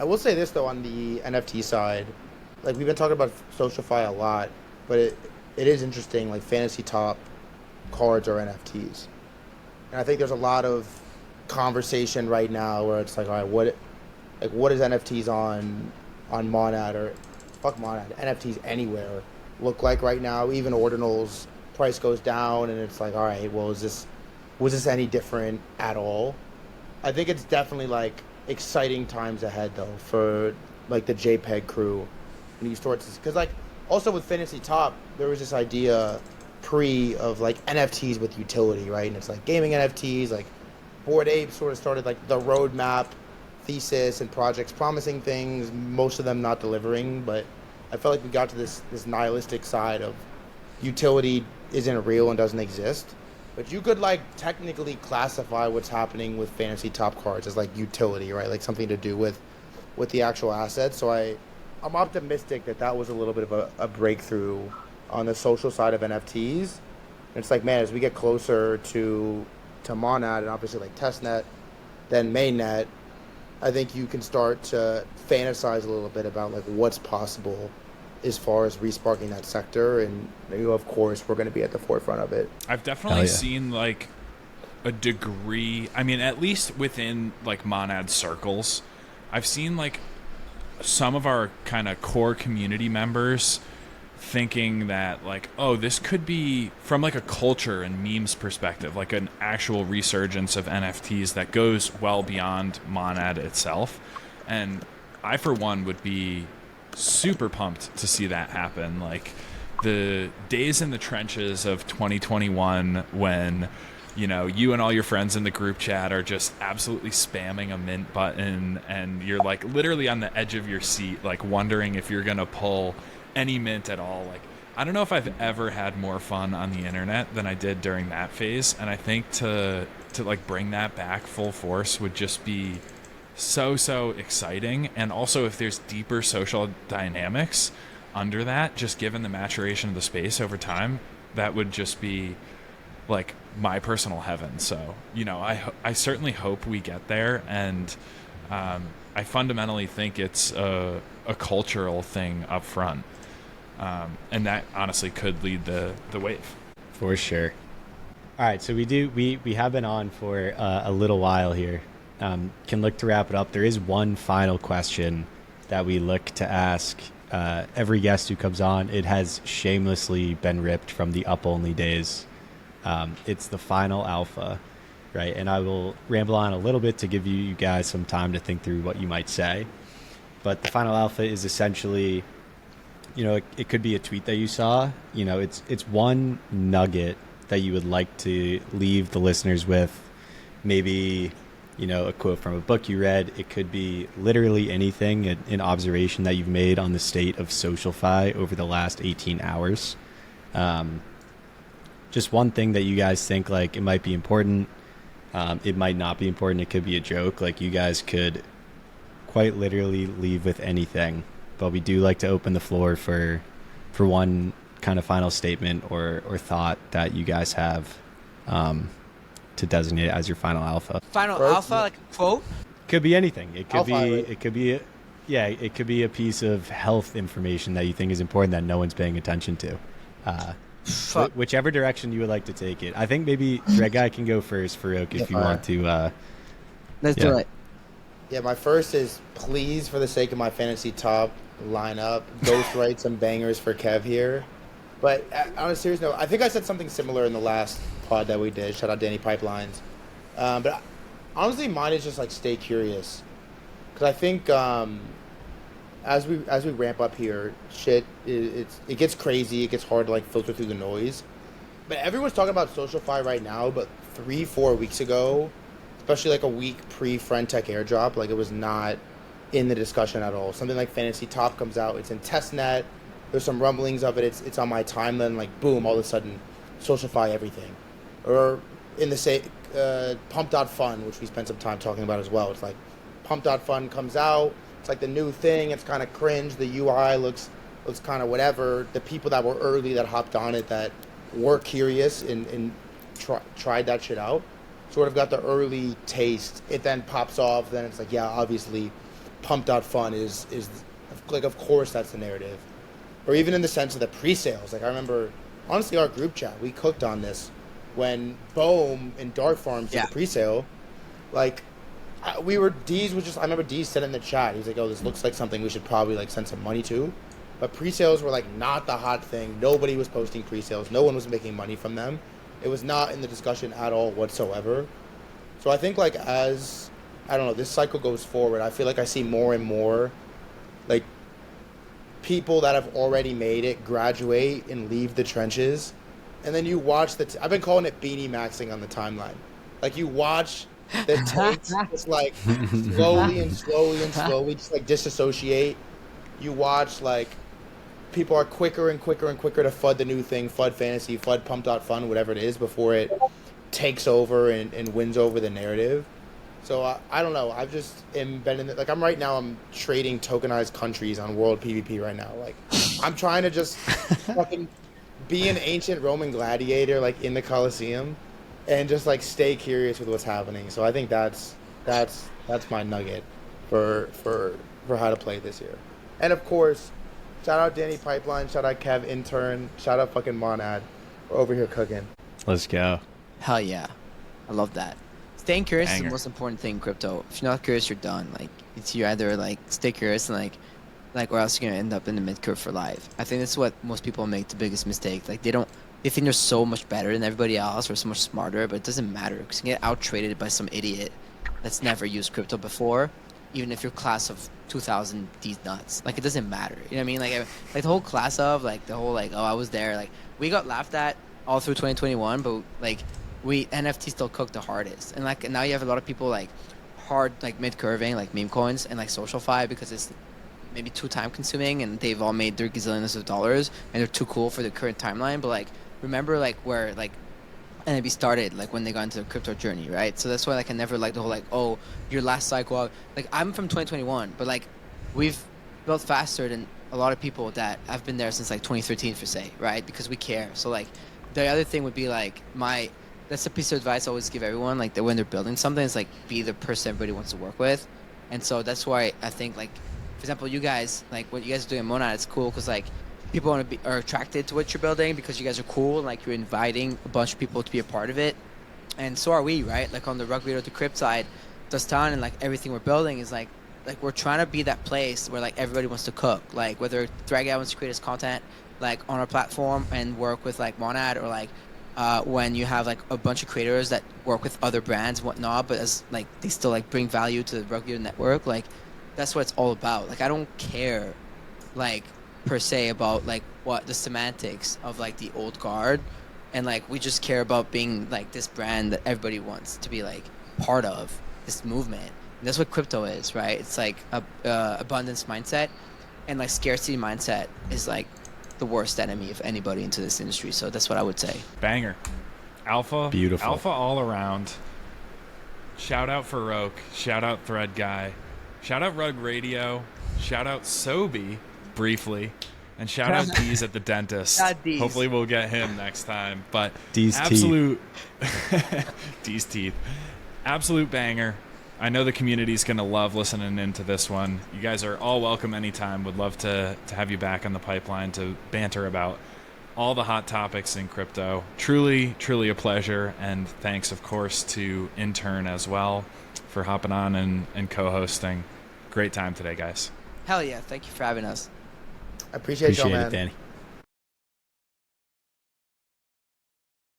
I will say this though on the NFT side, like we've been talking about SocialFi a lot, but it is interesting. Like Fantasy Top cards are NFTs, and I think there's a lot of conversation right now where it's like, all right, what is NFTs on Monad or fuck Monad NFTs anywhere look like right now? Even Ordinal's price goes down, and it's like, all right, well, was this any different at all? I think it's definitely like exciting times ahead though for like the JPEG crew and these sorts of, because like also with Fantasy Top there was this idea pre of like NFTs with utility, right? And it's like gaming NFTs, like Bored Ape sort of started like the roadmap thesis and projects promising things, most of them not delivering. But I felt like we got to this nihilistic side of utility isn't real and doesn't exist. But you could like technically classify what's happening with Fantasy Top cards as like utility, right? Like something to do with the actual assets. So I'm optimistic that was a little bit of a breakthrough on the social side of NFTs. And it's like, man, as we get closer to Monad and obviously like testnet, then mainnet, I think you can start to fantasize a little bit about like what's possible as far as resparking that sector. And of course, we're going to be at the forefront of it. I've definitely seen like a degree, I mean, at least within like Monad circles, I've seen like some of our kind of core community members thinking that like, oh, this could be from like a culture and memes perspective, like an actual resurgence of NFTs that goes well beyond Monad itself. And I, for one, would be super pumped to see that happen. Like the days in the trenches of 2021 when, you know, you and all your friends in the group chat are just absolutely spamming a mint button and you're like literally on the edge of your seat, like wondering if you're going to pull any mint at all. Like, I don't know if I've ever had more fun on the internet than I did during that phase. And I think to like bring that back full force would just be so exciting. And also if there's deeper social dynamics under that, just given the maturation of the space over time, that would just be like my personal heaven. So, you know, I certainly hope we get there. And I fundamentally think it's a cultural thing up front. And that honestly could lead the wave. For sure. All right, so we have been on for a little while here. Can look to wrap it up. There is one final question that we look to ask every guest who comes on. It has shamelessly been ripped from the up-only days. It's the final alpha, right? And I will ramble on a little bit to give you guys some time to think through what you might say. But the final alpha is essentially, you know, it could be a tweet that you saw. You know, it's one nugget that you would like to leave the listeners with. Maybe, you know, a quote from a book you read. It could be literally anything, an observation that you've made on the state of SocialFi over the last 18 hours. Just one thing that you guys think like it might be important. It might not be important. It could be a joke. Like you guys could quite literally leave with anything. But we do like to open the floor for one kind of final statement or thought that you guys have to designate as your final alpha. Final alpha, like a quote? Could be anything. It could Alpha, be right? it could be a piece of health information that you think is important that no one's paying attention to. Whichever direction you would like to take it. I think maybe ThreadGuy can go first, Farokh, if you want to. Let's do it. Yeah, my first is please, for the sake of my Fantasy Top lineup, ghost write some bangers for Kev here. But on a serious note, I think I said something similar in the last pod that we did. Shout out Danny Pipelines. But honestly, mine is just like stay curious, because I think as we ramp up here, shit it gets crazy. It gets hard to like filter through the noise. But everyone's talking about SocialFi right now. But 3-4 weeks ago, especially like a week pre-Friend Tech airdrop, like it was not in the discussion at all. Something like Fantasy Top comes out, it's in testnet. There's some rumblings of it. It's on my timeline. Like boom, all of a sudden, SocialFi everything. Or in the Pump.Fun, which we spent some time talking about as well. It's like Pump.Fun comes out. It's like the new thing. It's kind of cringe. The UI looks kind of whatever. The people that were early that hopped on it that were curious and tried that shit out sort of got the early taste. It then pops off. Then it's like, yeah, obviously pump.fun is like, of course that's the narrative. Or even in the sense of the pre-sales. Like I remember, honestly, our group chat, we cooked on this when Bohm and Dark Farms did the pre-sale. Like we were, Deez was just, I remember Deez said in the chat, he's like, oh, this looks like something we should probably like send some money to. But pre-sales were like not the hot thing. Nobody was posting pre-sales. No one was making money from them. It was not in the discussion at all whatsoever. So I think like as, I don't know, this cycle goes forward, I feel like I see more and more like people that have already made it graduate and leave the trenches. And then you watch I've been calling it beanie maxing on the timeline. Like you watch the takes just like slowly and slowly and slowly just like disassociate. You watch like people are quicker and quicker and quicker to FUD the new thing, FUD fantasy, FUD pump.fun, whatever it is, before it takes over and wins over the narrative. So I don't know. I've just been in the, like I'm trading tokenized countries on World PvP right now. Like I'm trying to just fucking be an ancient Roman gladiator like in the Colosseum and just like stay curious with what's happening. So I think that's my nugget for how to play this year. And of course, shout out Danny Pipeline, shout out Kev Intern, shout out fucking Monad. We're over here cooking. Let's go. Hell yeah. I love that. Staying curious is Banger. the most important thing in crypto. If you're not curious, you're done. Like, it's you either like stay curious and like, or else you're gonna end up in the mid curve for life. I think that's what most people make the biggest mistake. Like they think they're so much better than everybody else or so much smarter, but it doesn't matter because you get out traded by some idiot that's never used crypto before, even if you're class of 2000 these nuts. Like it doesn't matter. You know what I mean? Like the whole class of like the whole like, oh, I was there. Like we got laughed at all through 2021, but like NFT still cooked the hardest. And like now you have a lot of people like hard like mid curving like meme coins and like SocialFi because it's maybe too time consuming and they've all made their gazillions of dollars and they're too cool for the current timeline. But like remember like where like NFTs started, like when they got into the crypto journey, right? So that's why like I never like the whole like, oh, your last cycle. Like I'm from 2021, but like we've built faster than a lot of people that have been there since like 2013 for say, right? Because we care. So like the other thing would be like that's a piece of advice I always give everyone, like that when they're building something, it's like be the person everybody wants to work with. And so that's why I think like, for example, you guys, like what you guys are doing at Monad, it's cool because like people are attracted to what you're building because you guys are cool and like you're inviting a bunch of people to be a part of it. And so are we, right? Like on the Rugby to Crypt side, Dustan and like everything we're building is like we're trying to be that place where like everybody wants to cook. Like whether ThreadGuy wants to create his content like on our platform and work with like Monad, or like when you have like a bunch of creators that work with other brands and whatnot, but as like they still like bring value to the Rugby network, like that's what it's all about. Like I don't care like per se about like what the semantics of like the old guard, and like we just care about being like this brand that everybody wants to be like part of this movement. And that's what crypto is, right? It's like a abundance mindset, and like scarcity mindset is like the worst enemy of anybody into this industry. So that's what I would say. Banger. Alpha. Beautiful. Alpha all around. Shout out Farokh. Shout out ThreadGuy. Shout out Rug Radio. Shout out Sobi briefly. And shout out Deez at the dentist. Deez. Hopefully we'll get him next time. But Deez absolute Deez teeth. Absolute banger. I know the community's going to love listening into this one. You guys are all welcome anytime. Would love to have you back on the pipeline to banter about all the hot topics in crypto. Truly, truly a pleasure. And thanks, of course, to Intern as well for hopping on and co-hosting. Great time today, guys. Hell yeah. Thank you for having us. I appreciate y'all, Appreciate man. it, Danny.